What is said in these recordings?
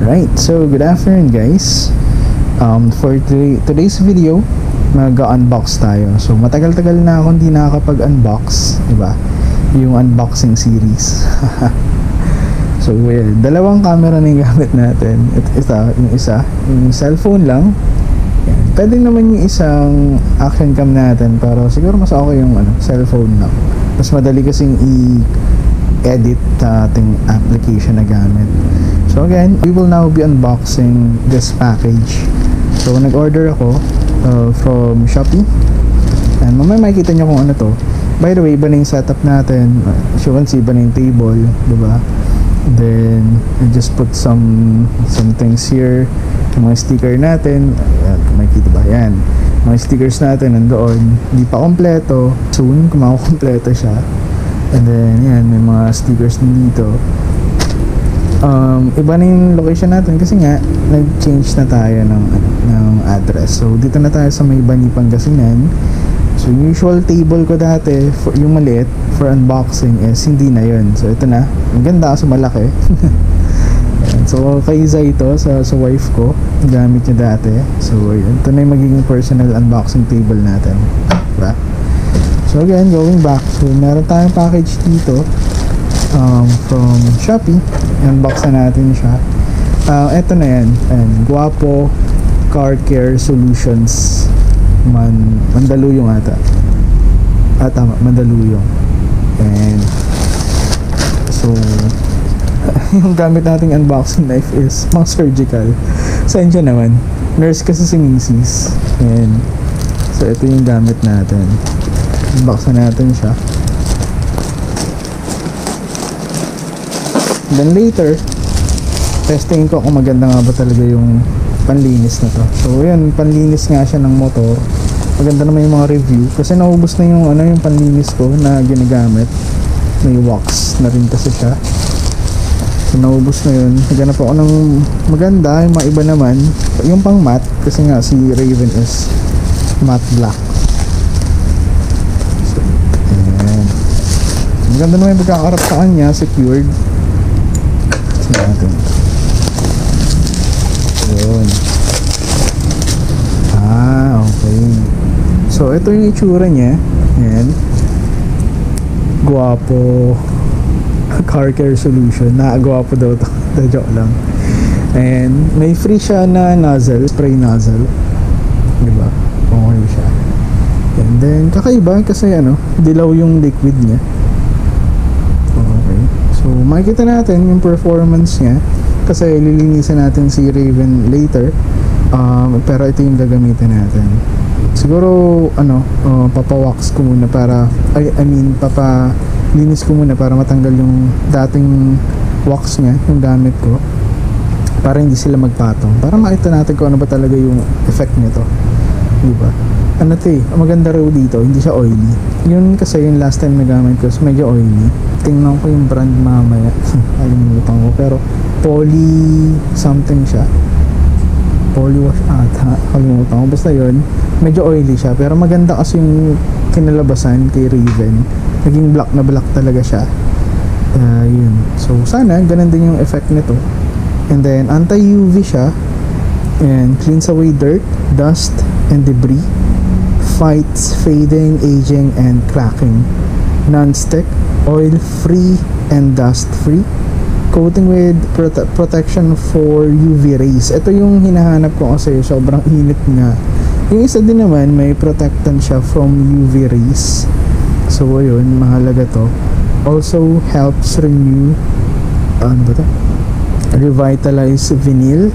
Right, so good afternoon guys. For today's video, mag-unbox tayo. So matagal-tagal na akong hindi nakakapag-unbox, diba? Yung unboxing series. So well, dalawang camera na yung gamit natin. Yung cellphone lang. Yan. Pwede naman yung isang action cam natin, pero siguro mas okay yung cellphone lang. Mas madali kasing i-edit ating application na gamit. So again, we will now be unboxing this package. So nag-order ako from Shopee. And mamaya makikita nyo kung ano to. By the way, iba na yung setup natin. As you can see, iba na yung table, diba? Then I just put some things here. Yung mga sticker natin, ayan, makikita ba? Yan. Mga stickers natin nandoon. Hindi pa kompleto. Soon, kumakumpleto siya. And then, yan, may mga stickers din dito. Iba na yung location natin kasi nga nag-change na tayo ng address. So dito na tayo sa may Bani, Pangasinan. So yung usual table ko dati, yung maliit for unboxing is hindi na yun. So ito na, ang ganda kasi malaki. So kay Zay ito, sa wife ko, gamit niya dati. So ito na yung magiging personal unboxing table natin, diba? So again, going back, so meron tayong package dito from Shopee. Unbox na natin siya. Ito na yan, Guapo Car Care Solutions, Mandaluyong ata. Tama, Mandaluyong. And so yung gamit nating unboxing knife is mga surgical. Saan siya naman? Nurse kasi si Mrs. And so ito yung gamit natin. Unbox na natin siya. Then later, testing ko kung maganda nga ba talaga yung panlinis na to. So yun, panlinis nga siya ng motor. Maganda naman yung mga review kasi naubos na yung yung panlinis ko na ginagamit. May wax na rin kasi siya. So naubos na yun. Naghanap ako ng maganda. Yung mga iba naman, yung pang matte, kasi nga si Raven is matte black. So ayan. Maganda naman yung pagkakarap sa kanya, secured natin. Yun. Okay. So ito yung itsura niya. Ayan. Guapo Car Care Solution. Guapo daw to. Joke lang. And may free siya na nozzle, spray nozzle. Diba? Okay siya. And then kakaiba kasi dilaw yung liquid niya. So makikita natin yung performance niya kasi lilinisan natin si Raven later, pero ito yung gagamitin natin. Siguro papawax ko muna para papalinis ko muna para matanggal yung dating wax niya, yung gamit ko, para hindi sila magpatong, para makita natin kung ano ba talaga yung effect nito, diba? Maganda raw dito, hindi siya oily. Yun kasi yung last time na gamit ko, so medyo oily. Tingnan ko yung brand mamaya. Alimutan ko, pero poly something siya. Polywash ata. Alimutan ko. Basta yun, medyo oily siya, pero maganda kasi yung kinalabasan kay Raven. Naging black na black talaga siya. Yun. So sana ganun din yung effect nito. And then anti-UV siya, and cleans away dirt, dust, and debris. Fights fading, aging, and cracking. Non-stick, oil-free, and dust-free. Coating with protection for UV rays. Ito yung hinahanap ko kasi sobrang init nga. Yung isa din naman, may protectant siya from UV rays. So ayun, mahalaga to. Also helps renew, revitalize vinyl,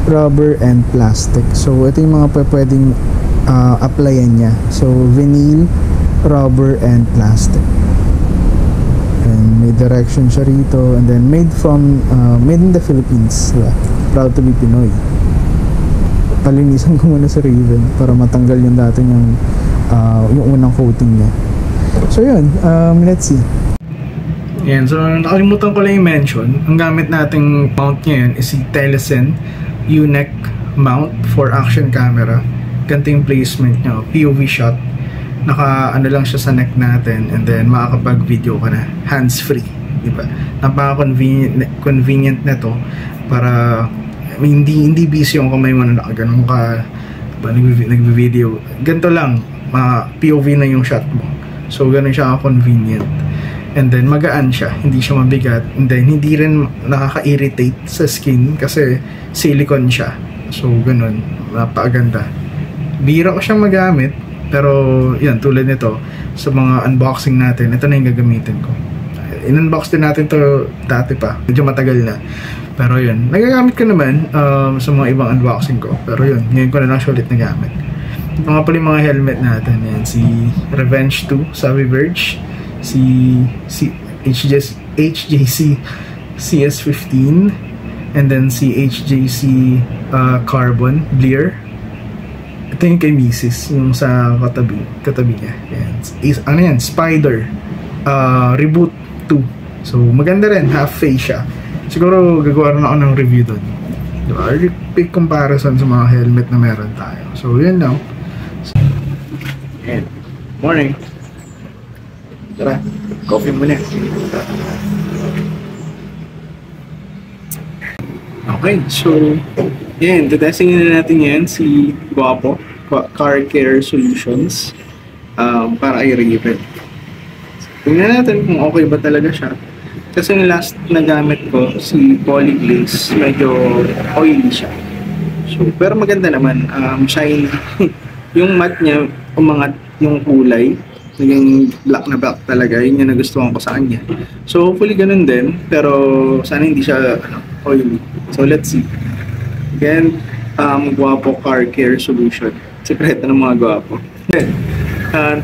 rubber, and plastic. So ito yung mga pwedeng applyan niya. So vinyl, rubber, and plastic. And may direction siya rito. And then made in the Philippines, diba? Proud to be Pinoy. Palinisan ko muna sa Raven para matanggal yung dati yung unang coating niya. So yun, let's see. Yan, so nakalimutan ko lang i-mention, ang gamit nating mount ngayon is si Telesin U-neck mount for action camera. Ganito yung placement niya, POV shot. Lang siya sa neck natin, and then makakapag-video ka na hands-free, diba? Napaka-convenient na to para I mean, hindi busy yung kamay mo na nakaganon ka, diba, nagbe-video. Ganito lang, POV na yung shot mo. So, ganun siya convenient. And then, magaan siya. Hindi siya mabigat. And then, hindi rin nakaka-irritate sa skin kasi silicone siya. So, ganun. Napakaganda. Bira ko siyang magamit. Pero, yan, tulad nito, sa mga unboxing natin, ito na yung gagamitin ko. In-unbox din natin to dati pa. Medyo matagal na. Pero yun, nagagamit ko naman sa mga ibang unboxing ko. Pero yun, ngayon ko na lang siya ulit nagamit. Ito nga pala yung mga helmet natin. Yan, si Revenge 2, Savvy Verge. Si HJC CS15. And then si HJC Carbon Bleer. Ito yung kay Mrs. Yung sa katabi niya. Yan. Ano yan? Spider Reboot 2. So maganda rin, half face siya. Siguro gagawa rin ako ng review doon, diba? Big comparison sa mga helmet na meron tayo. So yun lang. And morning. Tara, coffee muna. Okay, so yan, tetestingin na natin yan si Guapo Car Care Solutions para kay Raven. Tingnan natin kung okay ba talaga siya. Kasi yung last na gamit ko, si Polyglaze, medyo oily siya. So, pero maganda naman, shiny. Yung matte niya, umangat yung kulay. Naging black na black talaga, yun yung nagustuhan ko sa kanya. So, hopefully ganun din, pero sana hindi siya oily. So, let's see. Again, Guapo Car Care Solution. Sekreto ng mga guwapo.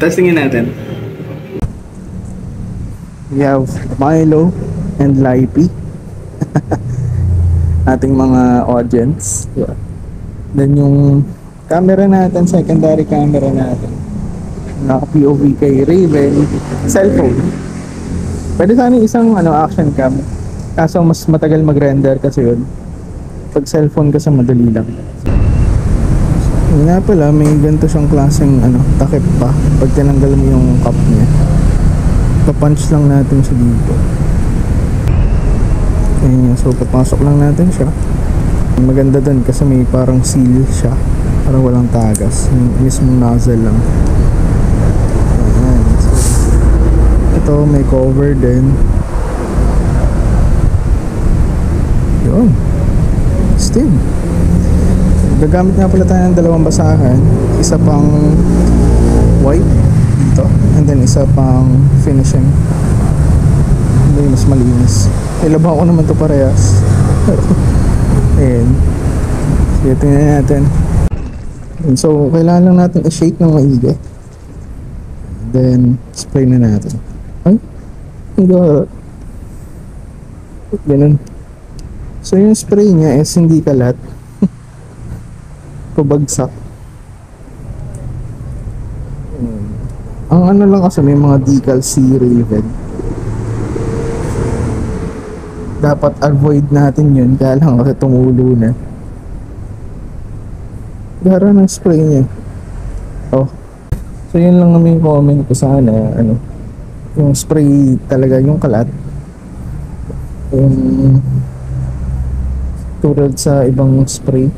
Testingin natin. We have Milo and Lippy. Ating mga audience. Then yung camera natin, secondary camera natin. Naka-POV kay Raven. Cellphone. Pwede sana isang action cam. Kaso mas matagal mag-render kasi yun. Pag cellphone kasi madali lang. Yun nga pala, may ganito siyang klaseng takip pa. Pag tinanggal mo yung cup niya. Pa-punch lang natin siya dito. Ayan, so papasok lang natin siya. Maganda dun kasi may parang seal siya. Parang walang tagas. Yung mismong nozzle lang. Ayan. So, ito may cover din. Yun. Still. Gagamit nga pala tayo ng dalawang basahan. Isa pang white dito. And then isa pang finishing. Hindi mas malinis. Ilabahan ko naman to parehas. Ayan. Sige, tingnan natin. And so, kailangan lang natin i-shake ng maigi. Then, spray na natin. Ay? Hindi. Ganun. So, yung spray niya is hindi kalat. Pabagsak. Ang lang kasi may mga decal si Raven. Dapat avoid natin yun. Kaya lang kasi tumulo na. Gara ng spray niya. Oh. So yun lang naman yung comment ko sana. Yung spray talaga yung kalat. Tulad sa ibang spray.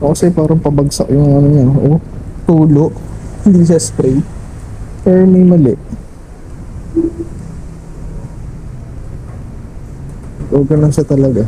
Kasi parang pabagsak yung niya. Oh, tulo. Hindi siya spray. Pero may mali. O ganun siya talaga.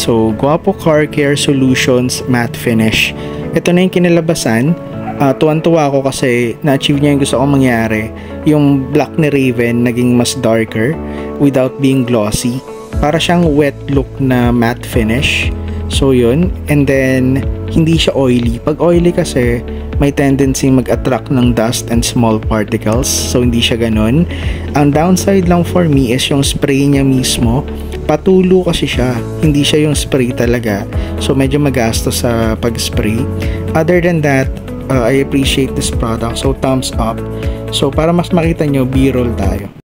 So, Guapo Car Care Solutions Matte Finish. Ito na yung kinalabasan. Tuwan-tuwa ako kasi na-achieve niya yung gusto kong mangyari. Yung black ni Raven naging mas darker without being glossy. Para siyang wet look na matte finish. So yun. And then hindi siya oily. Pag oily kasi may tendency mag-attract ng dust and small particles. So hindi siya ganun. Ang downside lang for me is yung spray niya mismo. Patulo kasi siya. Hindi siya yung spray talaga. So medyo magastos sa pag-spray. Other than that, I appreciate this product. So thumbs up. So para mas makita nyo, B-roll tayo.